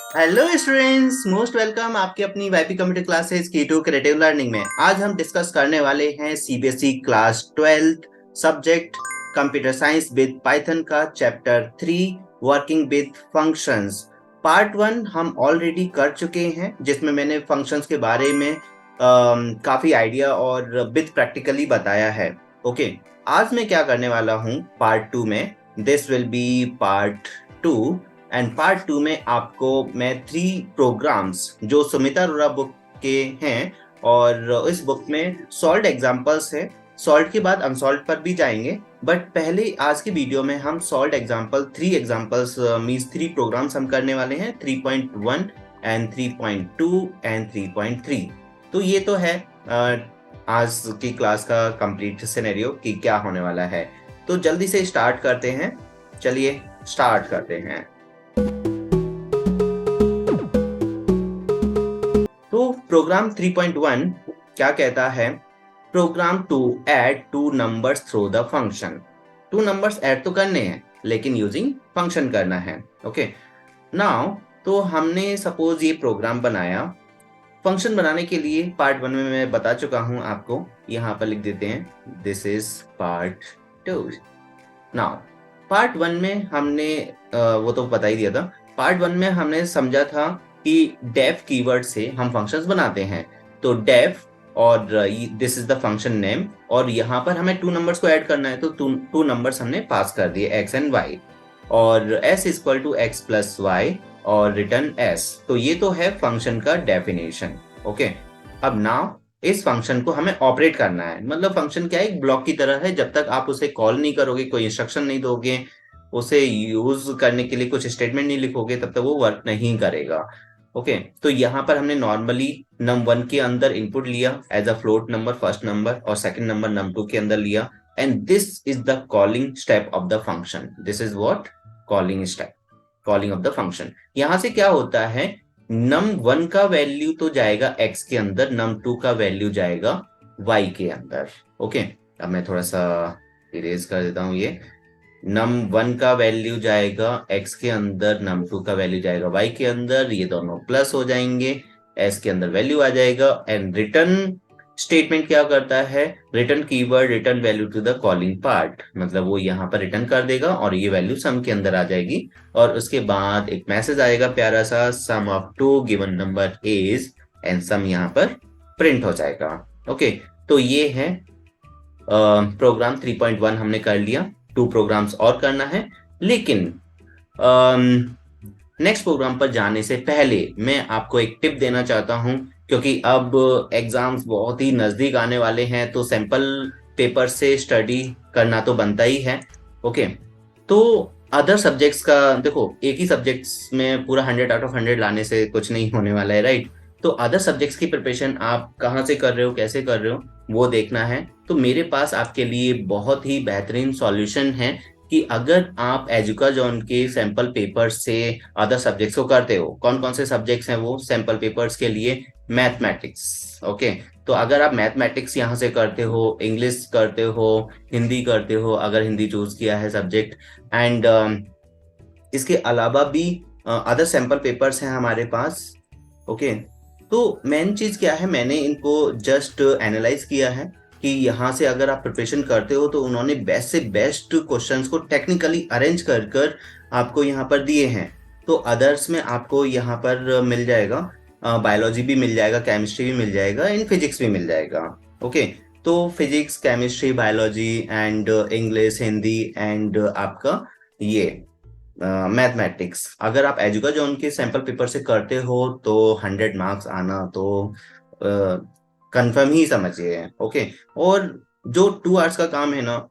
Hello students, most welcome आपके अपनी YP computer classes की टू क्रिएटिव लर्निंग में। आज हम डिस्कस करने वाले हैं CBSE class 12th subject computer science with Python का chapter 3 working with functions. Part 1 हम ऑलरेडी कर चुके हैं, जिसमें मैंने फंक्शंस के बारे में काफी आइडिया और विद प्रैक्टिकली बताया है। ओके, आज मैं क्या करने वाला हूँ पार्ट 2 में। This will be part 2 and part 2 में आपको मैं 3 प्रोग्राम्स जो सुमिता अरोड़ा बुक के हैं, और इस बुक में सॉल्व एग्जांपल्स हैं। सॉल्व के बाद अनसॉल्व पर भी जाएंगे, बट पहले आज की वीडियो में हम solve example 3 examples means 3 programs हम करने वाले हैं, 3.1 एंड 3.2 एंड 3.3। तो ये तो है आज की क्लास का कंप्लीट सिनेरियो कि क्या होने वाला है। तो जल्दी से स्टार्ट करते हैं। चलिए स्टार्ट करते हैं। तो प्रोग्राम 3.1 क्या कहता है? Program to add two numbers through the function. 2 numbers add तो करने हैं, लेकिन यूजिंग फंक्शन करना है। ओके, नाउ तो हमने सपोज ये प्रोग्राम बनाया। फंक्शन बनाने के लिए पार्ट 1 में मैं बता चुका हूं आपको, यहाँ पर लिख देते हैं this is part 2। Now part 1 में हमने वो तो बता ही दिया था। पार्ट 1 में हमने समझा था कि डेफ कीवर्ड से हम फंक्शंस बनाते हैं। तो डेफ और this is the function name, और यहाँ पर हमें 2 नंबर्स को ऐड करना है। तो 2 नंबर्स हमने पास कर दिए, एक्स एंड वाई, और s equal to x plus y और रिटर्न एस। तो ये तो है फंक्शन का डेफिनेशन। ओके, अब नाउ इस फंक्शन को हमें ऑपरेट करना है। मतलब फंक्शन क्या है? एक ब्लॉक की तरह है। जब तक आप उसे कॉल नहीं करोगे, कोई इंस्ट्रक्शन नहीं दोगे, उसे यूज करने के लिए कुछ स्टेटमेंट नहीं लिखोगे, तब तक वो वर्क नहीं करेगा। ओके, तो यहाँ पर हमने नॉर्मली num1 के अंदर इनपुट लिया as a float number, first number, और सेकंड नंबर num2 के अंदर लिया, and this is the calling step of the function. This is what? Calling step, calling of the function. यहाँ से क्या होता है? num1 का वैल्यू तो जाएगा x के अंदर, num2 का वैल्यू जाएगा y के अंदर। ओके, अब मैं थोड़ा सा इरेज कर देता हूँ ये। num1 का वैल्यू जाएगा x के अंदर, num2 का वैल्यू जाएगा y के अंदर, ये दोनों प्लस हो जाएंगे, s के अंदर वैल्यू आ जाएगा। एंड रिटर्न स्टेटमेंट क्या करता है? Return keyword return value to the calling part, मतलब वो यहाँ पर रिटर्न कर देगा और ये वैल्यू सम के अंदर आ जाएगी, और उसके बाद एक मैसेज आएगा प्यारा सा, sum of two given number is, and sum यहाँ पर प्रिंट हो जाएगा। ओके, तो ये है प्रोग्राम 3.1 हमने कर लिया। 2 प्रोग्राम्स और करना है, लेकिन नेक्स्ट प्रोग्राम पर जाने से पहले मैं आपको एक टिप देना चाहता हूं, क्योंकि अब एग्जाम्स बहुत ही नजदीक आने वाले हैं, तो सैंपल पेपर से स्टडी करना तो बनता ही है। ओके, तो अदर सब्जेक्ट्स का देखो, एक ही सब्जेक्ट्स में पूरा 100 आउट ऑफ 100 लाने से कुछ नहीं होने वाला है, राइट? तो अदर सब्जेक्ट्स की प्रिपरेशन आप कहाँ से कर रहे हो, कैसे कर रहे हो, वो देखना है। तो मेरे पास आपके लिए बहुत ही बेहतरीन सॉल्यूशन है कि अगर आप एजुकाजॉन के सैंपल पेपर से अदर सब्जेक्ट्स को करते हो, कौन कौन से सब्जेक्ट्स हैं वो सैंपल पेपर्स के लिए? मैथमेटिक्स। ओके, तो अगर आप मैथमेटिक्स यहाँ से करते हो, इंग्लिश करते हो, हिंदी करते हो, अगर हिंदी चूज किया है सब्जेक्ट, एंड इसके अलावा भी अदर सैंपल पेपर्स हैं हमारे पास। ओके, तो मेन चीज क्या है, मैंने इनको जस्ट एनालाइज किया है कि यहाँ से अगर आप प्रिपरेशन करते हो तो उन्होंने बेस्ट से बेस्ट क्वेश्चंस को टेक्निकली अरेंज कर कर आपको यहाँ पर दिए हैं। तो अदर्स में आपको यहाँ पर मिल जाएगा, बायोलॉजी भी मिल जाएगा, केमिस्ट्री भी मिल जाएगा, एंड फिजिक्स भी मिल जाएगा। ओके, तो physics, chemistry, biology and English, Hindi and आपका ये मैथमेटिक्स, अगर आप एजुका जोन के सैंपल पेपर से करते हो तो 100 मार्क्स आना तो कंफर्म ही समझिए। ओके, और जो 2 आवर्स का काम है ना,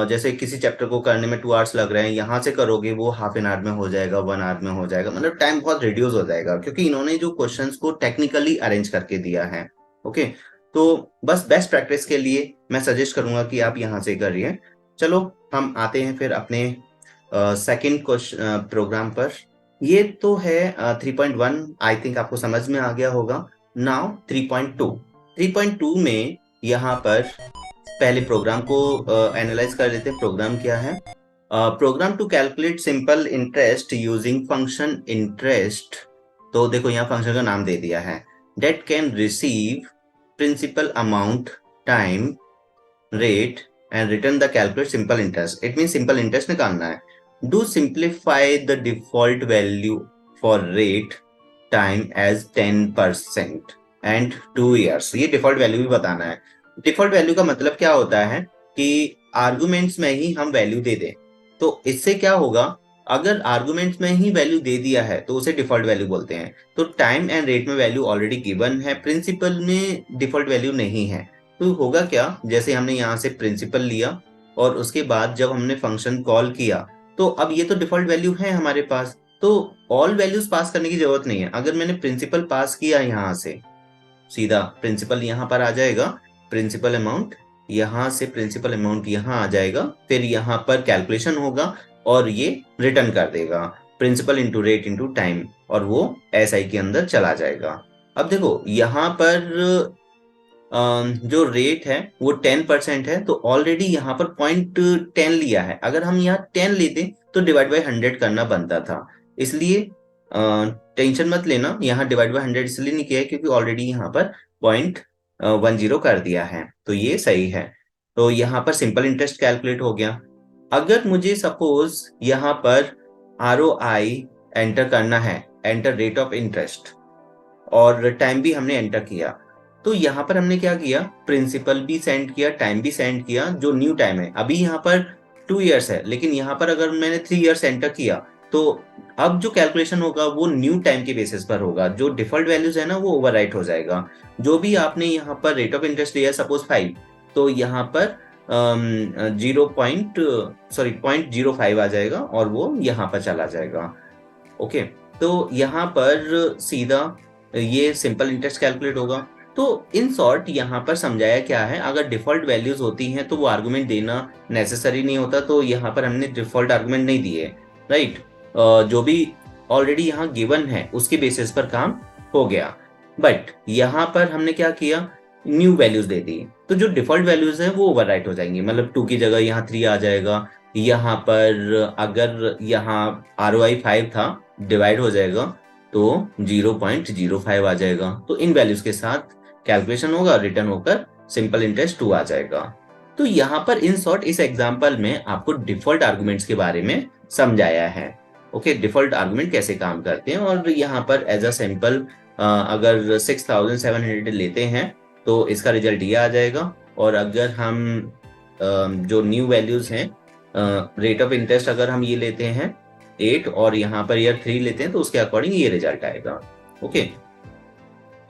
जैसे किसी चैप्टर को करने में 2 आवर्स लग रहे हैं, यहाँ से करोगे वो हाफ एन आवर में हो जाएगा, 1 आवर में हो जाएगा, मतलब टाइम बहुत रिड्यूस हो जाएगा, क्योंकि इन्होंने जो क्वेश्चंस को टेक्निकली अरेंज करके दिया है। ओके, तो बस बेस्ट प्रैक्टिस के लिए मैं सजेस्ट करूंगा कि आप यहाँ से करिए। चलो हम आते हैं फिर अपने सेकंड क्वेश्चन प्रोग्राम पर। ये तो है 3.1, आई थिंक आपको समझ में आ गया होगा। नाउ 3.2। 3.2 में यहाँ पर पहले प्रोग्राम को एनालाइज कर लेते हैं। प्रोग्राम क्या है? Program to calculate simple interest using function interest तो देखो यहाँ फंक्शन का नाम दे दिया है, that can receive principal amount time rate and return the calculate simple interest. It mean simple interest निकालना है। Do simplify the default value for rate time as 10% and 2 years। ये डिफॉल्ट वैल्यू भी बताना है। डिफॉल्ट वैल्यू का मतलब क्या होता है कि आर्गुमेंट्स में ही हम वैल्यू दे दें। तो इससे क्या होगा, अगर आर्गुमेंट्स में ही वैल्यू दे दिया है तो उसे डिफॉल्ट वैल्यू बोलते हैं। तो टाइम एंड रेट में वैल्यू ऑलरेडी गिवन है, प्रिंसिपल में डिफॉल्ट वैल्यू नहीं है। तो होगा क्या, जैसे हमने यहाँ से प्रिंसिपल लिया और उसके बाद जब हमने फंक्शन कॉल किया तो अब ये तो डिफॉल्ट वैल्यू है हमारे पास, तो ऑल वैल्यूज पास करने की जरूरत नहीं है। अगर मैंने प्रिंसिपल पास किया यहाँ से, सीधा प्रिंसिपल यहाँ पर आ जाएगा, प्रिंसिपल अमाउंट यहाँ से प्रिंसिपल अमाउंट यहाँ आ जाएगा, फिर यहाँ पर कैलकुलेशन होगा और ये रिटर्न कर देगा principal into rate into time, और वो एसआई के अंदर चला जाएगा। अब देखो यहाँ पर जो रेट है वो 10% है, तो ऑलरेडी यहाँ पर 0.10 लिया है। अगर हम यहाँ 10 लेते तो डिवाइड बाई 100 करना बनता था, इसलिए टेंशन मत लेना, यहाँ डिवाइड बाई 100 इसलिए नहीं किया है क्योंकि ऑलरेडी यहाँ पर 0.10 कर दिया है, तो ये सही है। तो यहाँ पर सिंपल इंटरेस्ट कैलकुलेट हो गया। अगर मुझे सपोज यहाँ पर ROI एंटर करना है, एंटर रेट ऑफ इंटरेस्ट, और टाइम भी हमने एंटर किया, तो यहाँ पर हमने क्या किया, प्रिंसिपल भी सेंड किया, टाइम भी सेंड किया। जो न्यू टाइम है अभी यहाँ पर 2 years है, लेकिन यहाँ पर अगर मैंने 3 years एंटर किया तो अब जो कैलकुलेशन होगा वो न्यू टाइम के बेसिस पर होगा। जो डिफॉल्ट वैल्यूज है ना वो ओवरराइट हो जाएगा। जो भी आपने यहाँ पर रेट ऑफ इंटरेस्ट लिया सपोज 5, तो यहाँ पर 0.05 आ जाएगा और वो यहाँ पर चला जाएगा। ओके, तो यहाँ पर सीधा ये सिंपल इंटरेस्ट कैलकुलेट होगा। तो इन शॉर्ट यहाँ पर समझाया क्या है, अगर डिफॉल्ट वैल्यूज होती हैं तो वो आर्गुमेंट देना नेसेसरी नहीं होता, तो यहाँ पर हमने डिफॉल्ट आर्गुमेंट नहीं दिए, राइट। जो भी ऑलरेडी यहाँ गिवन है उसके बेसिस पर काम हो गया। बट यहाँ पर हमने क्या किया, न्यू वैल्यूज दे दी, तो जो डिफॉल्ट वैल्यूज है वो ओवरराइट हो जाएंगी। मतलब 2 की जगह यहाँ 3 आ जाएगा। यहाँ पर अगर यहाँ ROI 5 था, डिवाइड हो जाएगा तो 0.05 आ जाएगा। तो इन वैल्यूज के साथ कैलकुलेशन होगा, रिटर्न होकर सिंपल इंटरेस्ट 2 आ जाएगा। तो यहाँ पर इन शॉर्ट इस एग्जांपल में आपको डिफॉल्ट आर्गुमेंट्स के बारे में समझाया है। ओके, डिफॉल्ट आर्गुमेंट कैसे काम करते हैं, और यहाँ पर एज अ सैंपल अगर 6700 लेते हैं तो इसका रिजल्ट ये आ जाएगा। और अगर हम जो न्यू वैल्यूज हैं, रेट ऑफ इंटरेस्ट अगर हम ये लेते हैं 8 और यहाँ पर ईयर 3 लेते हैं तो उसके अकॉर्डिंग ये रिजल्ट आएगा। ओके,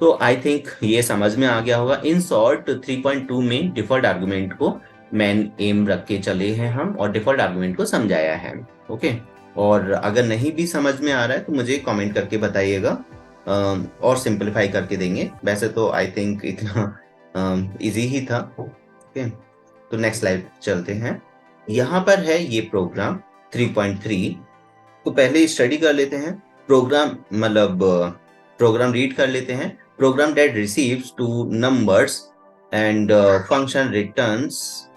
तो आई थिंक ये समझ में आ गया होगा। इन शॉर्ट 3.2 में डिफॉल्ट आर्गुमेंट को मेन एम रख के चले हैं हम, और डिफॉल्ट आर्गुमेंट को समझाया है। ओके, और अगर नहीं भी समझ में आ रहा है तो मुझे कमेंट करके बताइएगा, और सिंपलीफाई करके देंगे। वैसे तो आई थिंक इतना इजी ही था। ओके, तो नेक्स्ट स्लाइड चलते हैं। यहाँ पर है ये प्रोग्राम 3.3, तो पहले स्टडी कर लेते हैं। प्रोग्राम मतलब प्रोग्राम रीड कर लेते हैं। Program that receives two numbers and function returns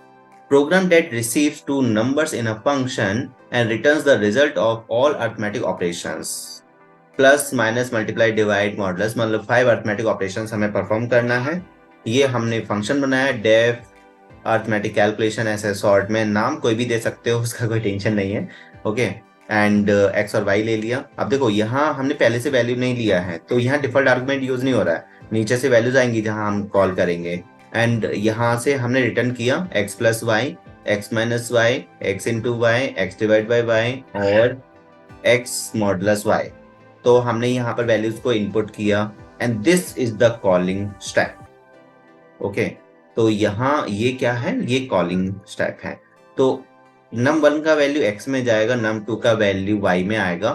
program that receives two numbers in a function and returns the result of all arithmetic operations, plus minus multiply divide modulus, मतलब 5 arithmetic operations हमें perform करना है। ये हमने function बनाया, def arithmetic calculation, ऐसे short में नाम कोई भी दे सकते हो, उसका कोई टेंशन नहीं है। ओके, एंड एक्स और वाई ले लिया। अब देखो यहाँ हमने पहले से वैल्यू नहीं लिया है तो यहाँ डिफॉल्ट आर्गुमेंट यूज नहीं हो रहा है, नीचे से वैल्यूज आएंगी जहां हम कॉल करेंगे। एंड यहाँ से हमने रिटर्न किया x plus y, x minus y, x into y, x divide by y और एक्स मॉडुलस वाई। तो हमने यहाँ पर वैल्यूज को इनपुट किया and this is the calling step. Okay, तो यहाँ ये क्या है, ये कॉलिंग स्टेप है। तो num1 का वैल्यू x में जाएगा, num2 का वैल्यू y में आएगा।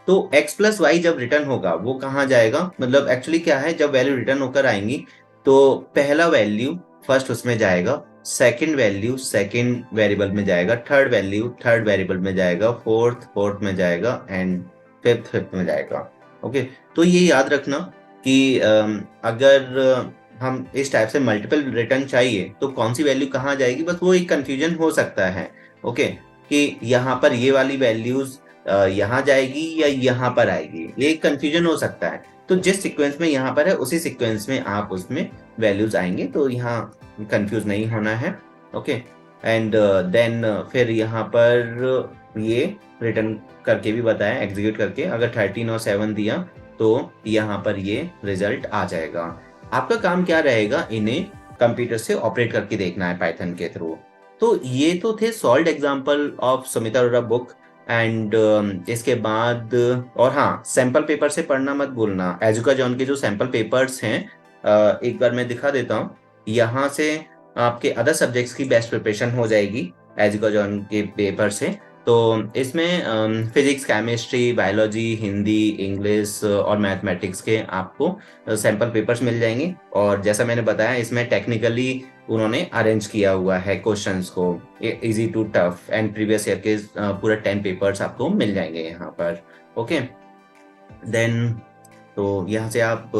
तो x प्लस वाई जब रिटर्न होगा वो कहाँ जाएगा, मतलब एक्चुअली क्या है, जब वैल्यू रिटर्न होकर आएंगी तो पहला वैल्यू फर्स्ट उसमें जाएगा, सेकंड वैल्यू सेकंड वेरिएबल में जाएगा, थर्ड वैल्यू थर्ड वेरिएबल में जाएगा, फोर्थ में जाएगा एंड फिफ्थ में जाएगा। ओके, तो ये याद रखना कि अगर हम इस टाइप से मल्टीपल रिटर्न चाहिए तो कौन सी वैल्यू कहाँ जाएगी, बस वो एक कंफ्यूजन हो सकता है। ओके, कि यहाँ पर ये वाली वैल्यूज यहाँ जाएगी या यहाँ पर आएगी, ये कंफ्यूजन हो सकता है। तो जिस सीक्वेंस में यहाँ पर है उसी सीक्वेंस में आप उसमें वैल्यूज आएंगे, तो यहाँ कंफ्यूज नहीं होना है। ओके, एंड देन फिर यहाँ पर ये रिटर्न करके भी बताया, एग्जीक्यूट करके अगर 13 और 7 दिया तो यहाँ पर ये रिजल्ट आ जाएगा। आपका काम क्या रहेगा, इन्हें कंप्यूटर से ऑपरेट करके देखना है पाइथन के थ्रू। तो ये तो थे solved example of Sumit Arora book. And इसके बाद और हाँ, सैंपल पेपर से पढ़ना मत भूलना। एजुकाजॉन के जो सैंपल पेपर्स हैं एक बार मैं दिखा देता हूँ। यहाँ से आपके अदर सब्जेक्ट्स की बेस्ट प्रिपरेशन हो जाएगी एजुकाजॉन के पेपर से। तो इसमें physics, chemistry, biology, Hindi, English और मैथमेटिक्स के आपको सैंपल पेपर्स मिल जाएंगे। और जैसा मैंने बताया, इसमें टेक्निकली उन्होंने अरेंज किया हुआ है क्वेश्चंस को, easy to tough, and previous year के पूरा 10 पेपर्स आपको मिल जाएंगे यहाँ पर। ओके, देन तो यहाँ से आप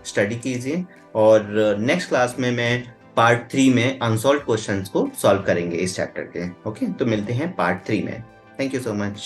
स्टडी कीजिए, और नेक्स्ट क्लास में मैं पार्ट 3 में अनसॉल्व क्वेश्चंस को सॉल्व करेंगे इस चैप्टर के। ओके, तो मिलते हैं पार्ट 3 में। Thank you so much.